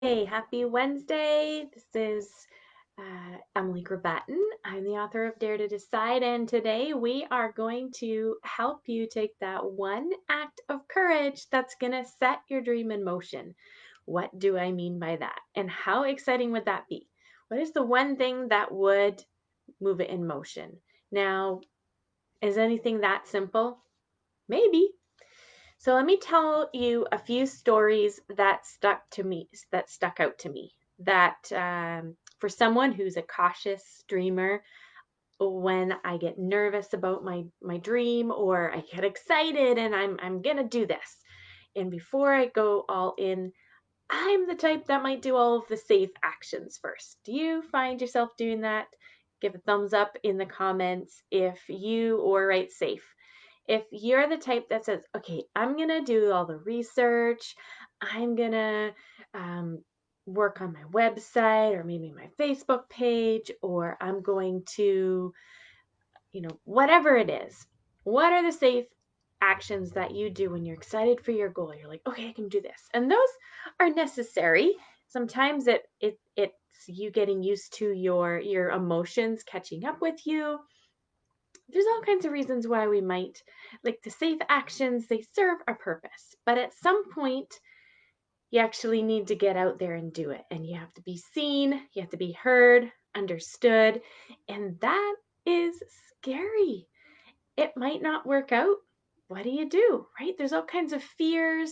Hey, happy Wednesday. This is Emily Gravatin. I'm the author of Dare to Decide, and today we are going to help you take that one act of courage that's going to set your dream in motion. What do I mean by that? And how exciting would that be? What is the one thing that would move it in motion? Now, is anything that simple? Maybe. So let me tell you a few stories that stuck out to me. That for someone who's a cautious dreamer, when I get nervous about my dream or I get excited and I'm gonna do this, and before I go all in, I'm the type that might do all of the safe actions first. Do you find yourself doing that? Give a thumbs up in the comments if you or write safe. If you're the type that says, okay, I'm going to do all the research, I'm going to work on my website or maybe my Facebook page, or I'm going to, whatever it is, what are the safe actions that you do when you're excited for your goal? You're like, okay, I can do this. And those are necessary. Sometimes it's you getting used to your emotions catching up with you. There's all kinds of reasons why we might like the safe actions. They serve a purpose, but at some point you actually need to get out there and do it, and you have to be seen, you have to be heard, understood, and that is scary. It might not work out. What do you do, right? There's all kinds of fears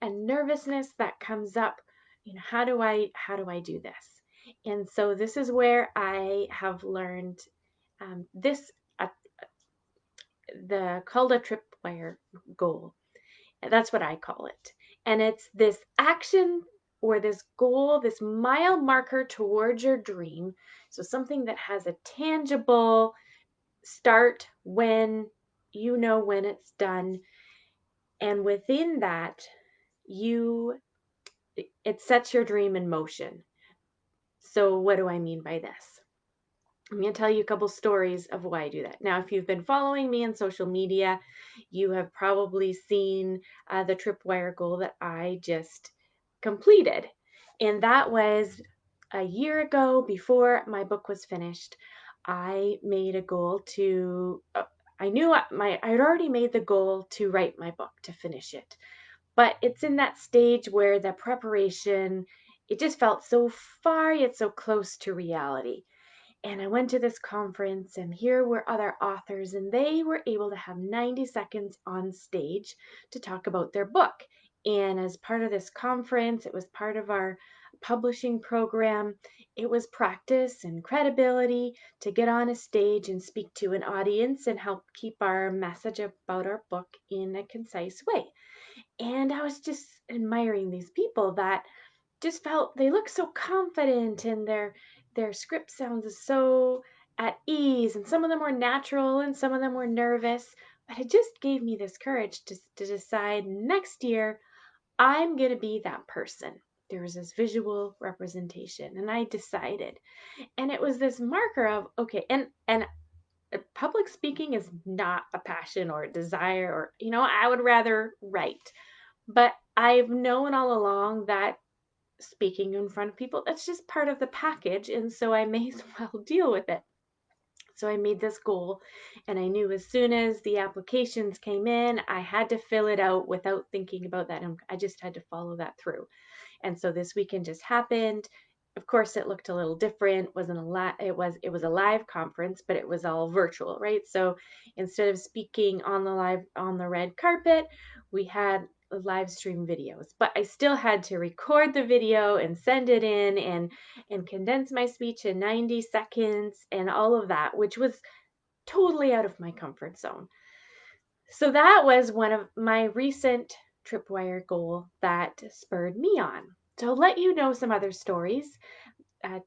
and nervousness that comes up. How do I do this? And so this is where I have learned this the called a tripwire goal. That's what I call it. And it's this action or this goal, this mile marker towards your dream. So something that has a tangible start when you know when it's done. And within that, you it sets your dream in motion. So what do I mean by this? I'm going to tell you a couple stories of why I do that. Now, if you've been following me on social media, you have probably seen the tripwire goal that I just completed. And that was a year ago before my book was finished. I made a goal to, I knew I had already made the goal to write my book, to finish it. But it's in that stage where the preparation, it just felt so far yet so close to reality. And I went to this conference, and here were other authors, and they were able to have 90 seconds on stage to talk about their book. And as part of this conference, it was part of our publishing program. It was practice and credibility to get on a stage and speak to an audience and help keep our message about our book in a concise way. And I was just admiring these people that just felt they look so confident, and their script sounds so at ease, and some of them were natural and some of them were nervous, but it just gave me this courage to decide next year I'm going to be that person. There was this visual representation, and I decided, and it was this marker of okay, and public speaking is not a passion or a desire, or I would rather write, but I've known all along that speaking in front of people, that's just part of the package. And so I may as well deal with it. So I made this goal, and I knew as soon as the applications came in, I had to fill it out without thinking about that. And I just had to follow that through. And so this weekend just happened. Of course, it looked a little different. Wasn't a lot. It was a live conference, but it was all virtual, right? So instead of speaking on the red carpet, we had live stream videos. But I still had to record the video and send it in and condense my speech in 90 seconds and all of that, which was totally out of my comfort zone. So that was one of my recent tripwire goal that spurred me on. So I'll let you know some other stories,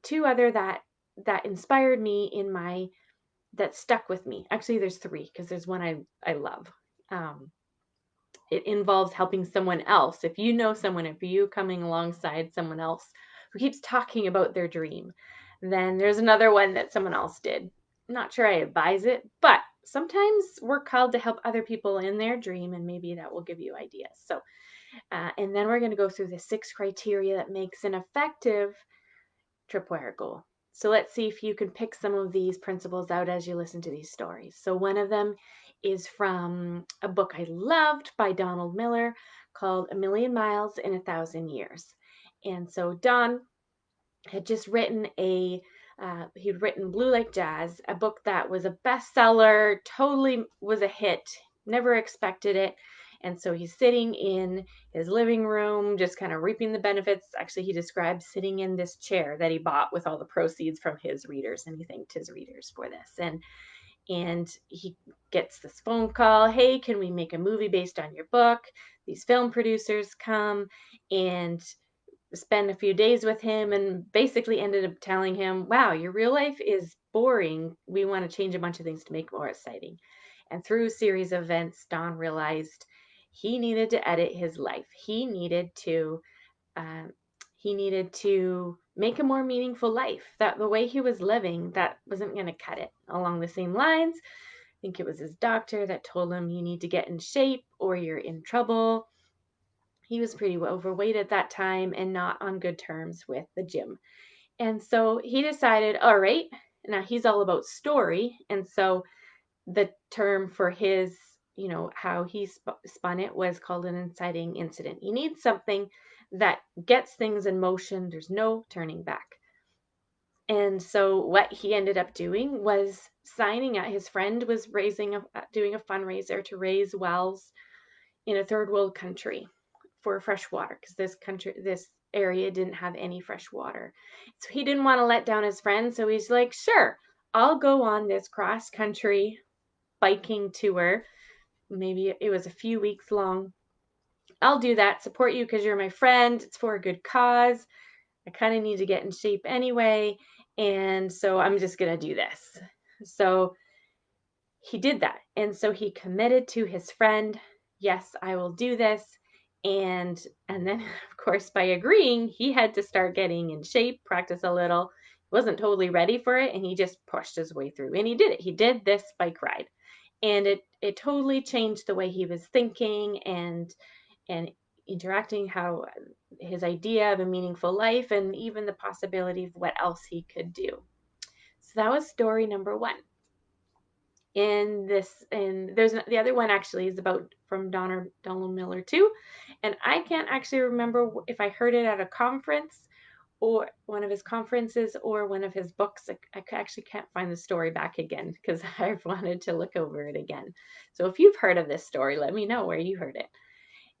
two other that inspired me that stuck with me. Actually, there's three because there's one I love. Um, it involves helping someone else. If you know someone, if you coming alongside someone else who keeps talking about their dream, then there's another one that someone else did. I'm not sure I advise it, but sometimes we're called to help other people in their dream, and maybe that will give you ideas. So And then we're going to go through the 6 criteria that makes an effective tripwire goal. So let's see if you can pick some of these principles out as you listen to these stories. So one of them is from a book I loved by Donald Miller called A Million Miles in 1,000 Years. And so Don had just written he'd written Blue Like Jazz, a book that was a bestseller, totally was a hit, never expected it. And so he's sitting in his living room, just kind of reaping the benefits. Actually, he describes sitting in this chair that he bought with all the proceeds from his readers, and he thanked his readers for this. And he gets this phone call, hey, can we make a movie based on your book? These film producers come and spend a few days with him and basically ended up telling him, wow, your real life is boring. We want to change a bunch of things to make it more exciting. And through a series of events, Don realized he needed to edit his life. Um, he needed to make a more meaningful life. That the way he was living, that wasn't going to cut it. Along the same lines, I think it was his doctor that told him you need to get in shape or you're in trouble. He was pretty overweight at that time and not on good terms with the gym. And so he decided, all right, now he's all about story. And so the term for his, how he spun it was called an inciting incident. You need something that gets things in motion. There's no turning back. And so what he ended up doing was signing up. His friend was doing a fundraiser to raise wells in a third world country for fresh water, because this area didn't have any fresh water. So he didn't want to let down his friend. So he's like, sure, I'll go on this cross country biking tour. Maybe it was a few weeks long. I'll do that, support you because you're my friend. It's for a good cause. I kind of need to get in shape anyway. And so I'm just going to do this. So he did that. And so he committed to his friend, yes, I will do this. And then of course by agreeing, he had to start getting in shape, practice a little. He wasn't totally ready for it, and he just pushed his way through. And he did it. He did this bike ride. And it totally changed the way he was thinking and interacting, how his idea of a meaningful life and even the possibility of what else he could do. So that was story number 1. And there's the other one actually is about from Donald Miller too, and I can't actually remember if I heard it at a conference or one of his conferences or one of his books. I actually can't find the story back again because I've wanted to look over it again. So if you've heard of this story, let me know where you heard it.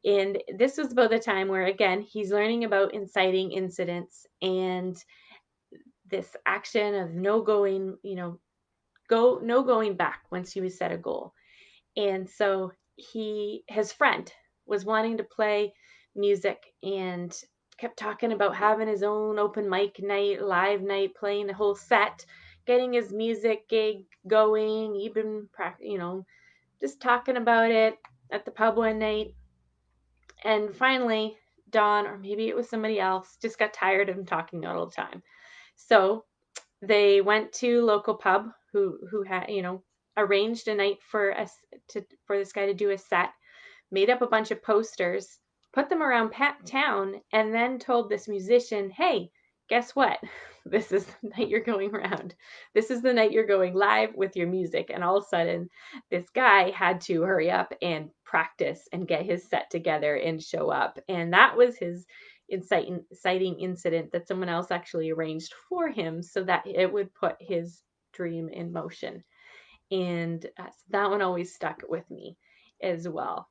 And this was about the time where, again, he's learning about inciting incidents and this action of no going back once you set a goal. And so his friend was wanting to play music and kept talking about having his own open mic night, live night, playing the whole set, getting his music gig going, even, just talking about it at the pub one night. And finally, Don, or maybe it was somebody else, just got tired of him talking all the time. So they went to local pub who had, arranged a night for this guy to do a set, made up a bunch of posters, put them around town, and then told this musician, hey, guess what? This is the night you're going around. This is the night you're going live with your music. And all of a sudden, this guy had to hurry up and practice and get his set together and show up. And that was his inciting incident that someone else actually arranged for him so that it would put his dream in motion. And so that one always stuck with me as well.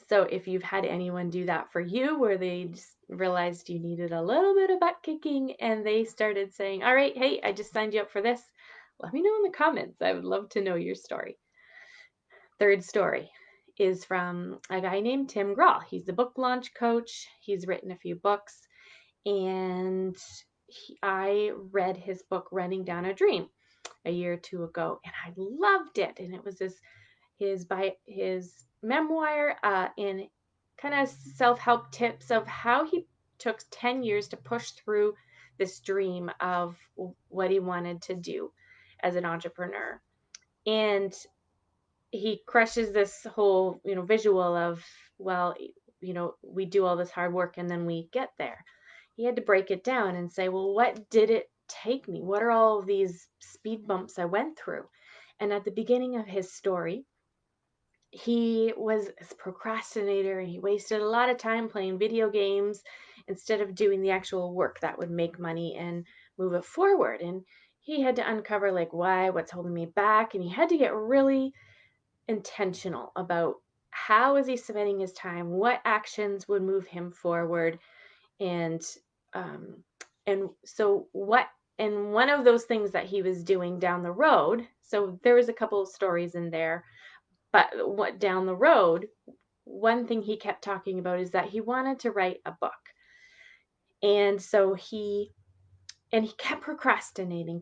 So if you've had anyone do that for you where they just realized you needed a little bit of butt kicking and they started saying, all right, hey, I just signed you up for this, let me know in the comments. I would love to know your story. Third story is from a guy named Tim Grahl. He's a book launch coach. He's written a few books, and I read his book Running Down a Dream a year or two ago, and I loved it. And it was his memoir and kind of self-help tips of how he took 10 years to push through this dream of what he wanted to do as an entrepreneur. And he crushes this whole, visual of, well, we do all this hard work and then we get there. He had to break it down and say, well, what did it take me? What are all of these speed bumps I went through? And at the beginning of his story, he was a procrastinator. He wasted a lot of time playing video games instead of doing the actual work that would make money and move it forward. And he had to uncover, like, what's holding me back. And he had to get really intentional about how is he spending his time, what actions would move him forward, and um, and one of those things that he was doing down the road. So there was a couple of stories in there, but what down the road, one thing he kept talking about is that he wanted to write a book, and so he kept procrastinating.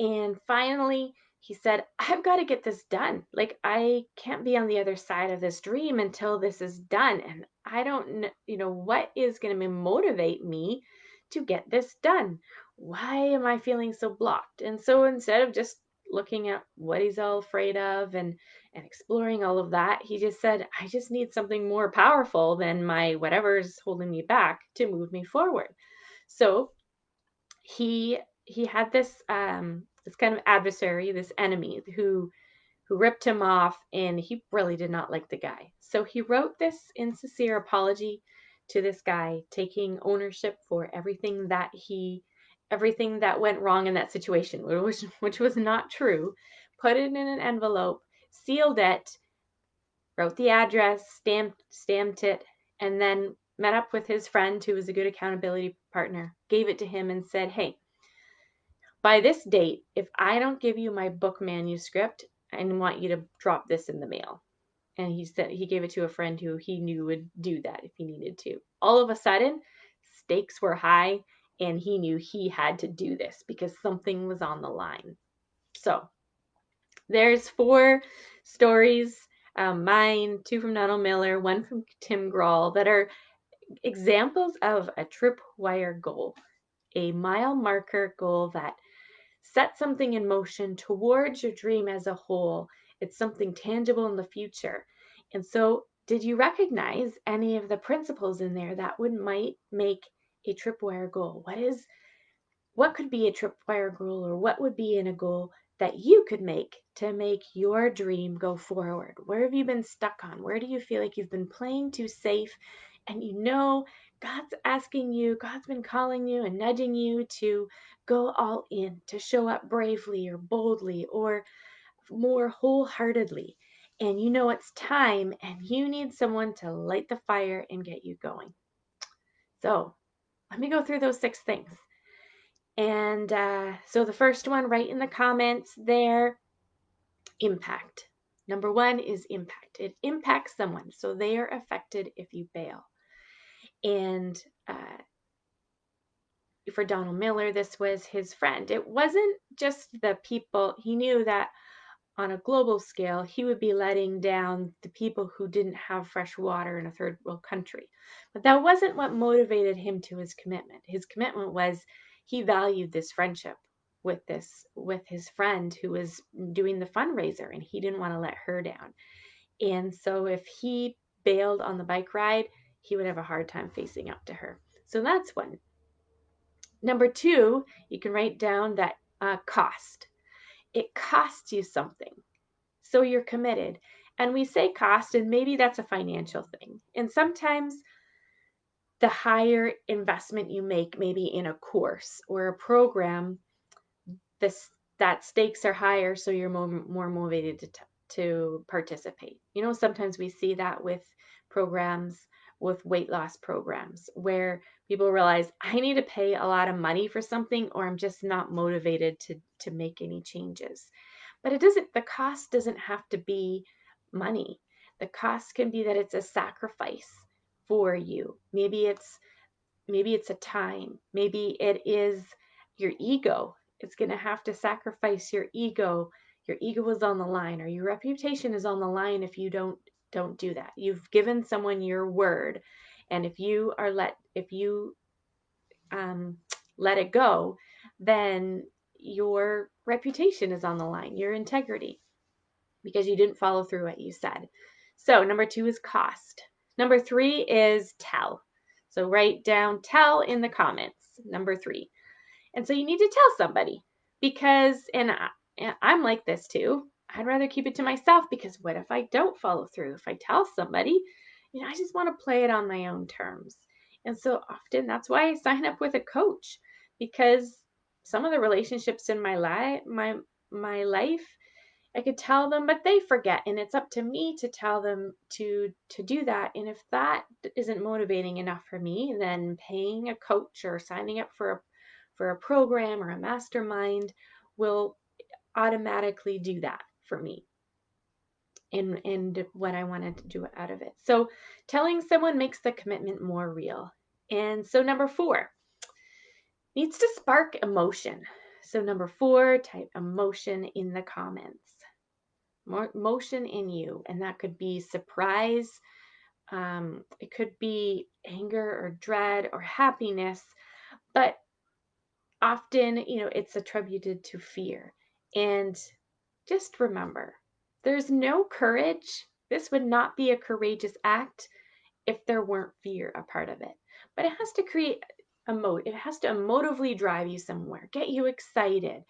And finally, he said, I've got to get this done. Like, I can't be on the other side of this dream until this is done. And I don't know, what is going to motivate me to get this done? Why am I feeling so blocked? And so instead of just looking at what he's all afraid of and exploring all of that, he just said, I just need something more powerful than my whatever's holding me back to move me forward. So he had this kind of adversary, this enemy who ripped him off, and he really did not like the guy. So he wrote this insincere apology to this guy, taking ownership for everything that went wrong in that situation, which was not true. Put it in an envelope, sealed it, wrote the address, stamped it, and then met up with his friend who was a good accountability partner, gave it to him and said, hey, by this date, if I don't give you my book manuscript, I want you to drop this in the mail. And he said he gave it to a friend who he knew would do that if he needed to. All of a sudden, stakes were high, and he knew he had to do this because something was on the line. So there's 4 stories, mine, 2 from Donald Miller, 1 from Tim Grahl, that are examples of a tripwire goal, a mile marker goal that set something in motion towards your dream as a whole. It's something tangible in the future. And so, did you recognize any of the principles in there that might make a tripwire goal? What could be a tripwire goal, or what would be in a goal that you could make to make your dream go forward? Where have you been stuck on? Where do you feel like you've been playing too safe, and God's been calling you and nudging you to go all in, to show up bravely or boldly or more wholeheartedly. And it's time, and you need someone to light the fire and get you going. So let me go through those 6 things. And so the first one, write in the comments there, impact. Number 1 is impact. It impacts someone, so they are affected if you bail. And for Donald Miller, this was his friend. It wasn't just the people. He knew that on a global scale, he would be letting down the people who didn't have fresh water in a third world country. But that wasn't what motivated him to his commitment. His commitment was he valued this friendship with his friend who was doing the fundraiser, and he didn't want to let her down. And so if he bailed on the bike ride, he would have a hard time facing up to her. So that's one. Number 2, you can write down that cost. It costs you something. So you're committed. And we say cost, and maybe that's a financial thing. And sometimes the higher investment you make, maybe in a course or a program, that stakes are higher, so you're more motivated to participate. Sometimes we see that with programs, with weight loss programs, where people realize I need to pay a lot of money for something, or I'm just not motivated to make any changes. But the cost doesn't have to be money. The cost can be that it's a sacrifice for you. Maybe it's a time. Maybe it is your ego. It's going to have to sacrifice your ego. Your ego is on the line, or your reputation is on the line if you don't do that. You've given someone your word, and if you let it go, then your reputation is on the line, your integrity, because you didn't follow through what you said. So number 2 is cost. Number 3 is tell. So write down tell in the comments. Number 3. And so you need to tell somebody because, and I'm like this too. I'd rather keep it to myself because what if I don't follow through? If I tell somebody, I just want to play it on my own terms. And so often that's why I sign up with a coach, because some of the relationships in my life, I could tell them, but they forget, and it's up to me to tell them to do that. And if that isn't motivating enough for me, then paying a coach or signing up for a program or a mastermind will automatically do that for me and what I wanted to do out of it. So telling someone makes the commitment more real. And so number 4 needs to spark emotion. So number 4, type emotion in the comments. More motion in you, and that could be surprise, it could be anger or dread or happiness, but often it's attributed to fear. And just remember, there's no courage. This would not be a courageous act if there weren't fear a part of it. But it has to create it has to emotively drive you somewhere, get you excited,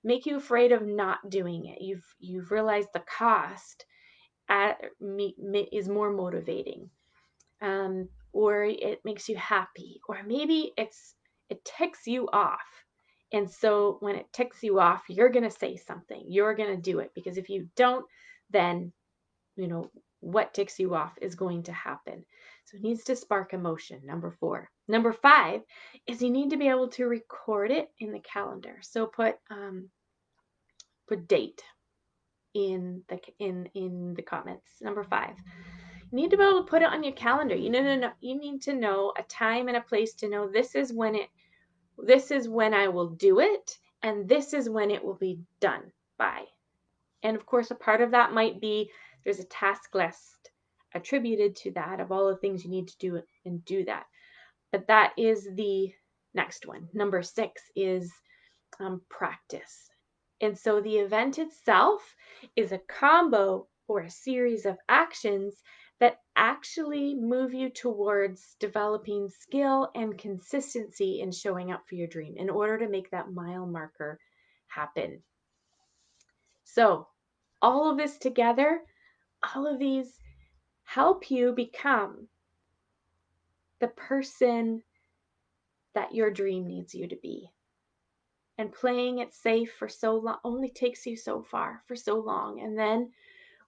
make you afraid of not doing it. You've realized the cost is more motivating, or it makes you happy, or maybe it ticks you off. And so when it ticks you off, you're going to say something, you're going to do it, because if you don't, then what ticks you off is going to happen. So it needs to spark emotion. Number 4. Number 5 is you need to be able to record it in the calendar. So put date in the comments. Number 5. You need to be able to put it on your calendar. You need to know a time and a place to know this is when I will do it, and this is when it will be done by. And of course, a part of that might be there's a task list attributed to that of all the things you need to do and do that. But that is the next one. Number 6 is practice. And so the event itself is a combo or a series of actions that actually move you towards developing skill and consistency in showing up for your dream in order to make that mile marker happen. So all of this together, all of these help you become the person that your dream needs you to be. And playing it safe for so long only takes you so far for so long. And then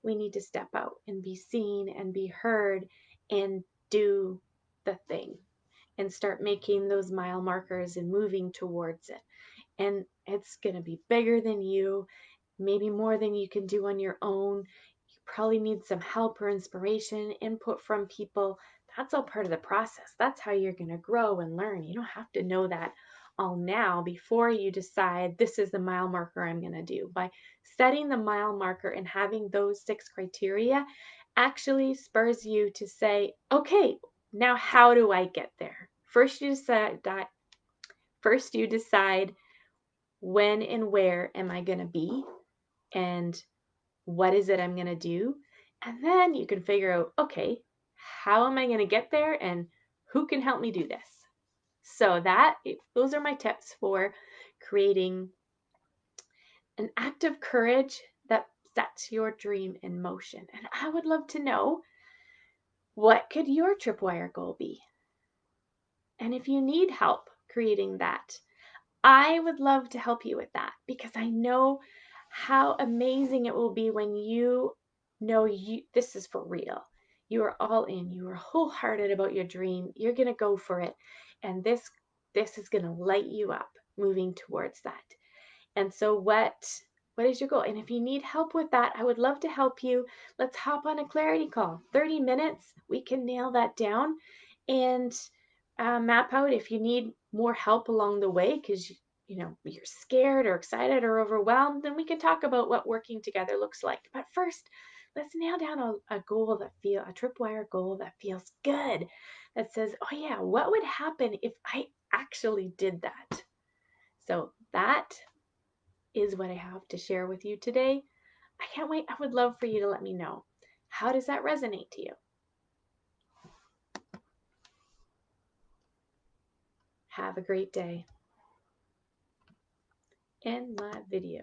we need to step out and be seen and be heard and do the thing and start making those mile markers and moving towards it. And it's going to be bigger than you, maybe more than you can do on your own. You probably need some help or inspiration, input from people. That's all part of the process. That's how you're going to grow and learn. You don't have to know that all now before you decide this is the mile marker I'm going to do. By setting the mile marker and having those 6 criteria actually spurs you to say, okay, now how do I get there? First you decide when and where am I going to be, and what is it I'm going to do? And then you can figure out, okay, how am I going to get there and who can help me do this? So those are my tips for creating an act of courage that sets your dream in motion. And I would love to know, what could your Tripwire goal be? And if you need help creating that, I would love to help you with that, because I know how amazing it will be when you know this is for real. You are all in. You are wholehearted about your dream. You're going to go for it. And this is going to light you up moving towards that. And so what is your goal? And if you need help with that, I would love to help you. Let's hop on a clarity call. 30 minutes. We can nail that down and map out if you need more help along the way because you're scared or excited or overwhelmed, then we can talk about what working together looks like. But first, let's nail down a Tripwire goal that feels good, that says, oh yeah, what would happen if I actually did that? So that is what I have to share with you today. I can't wait. I would love for you to let me know. How does that resonate to you? Have a great day. End my video.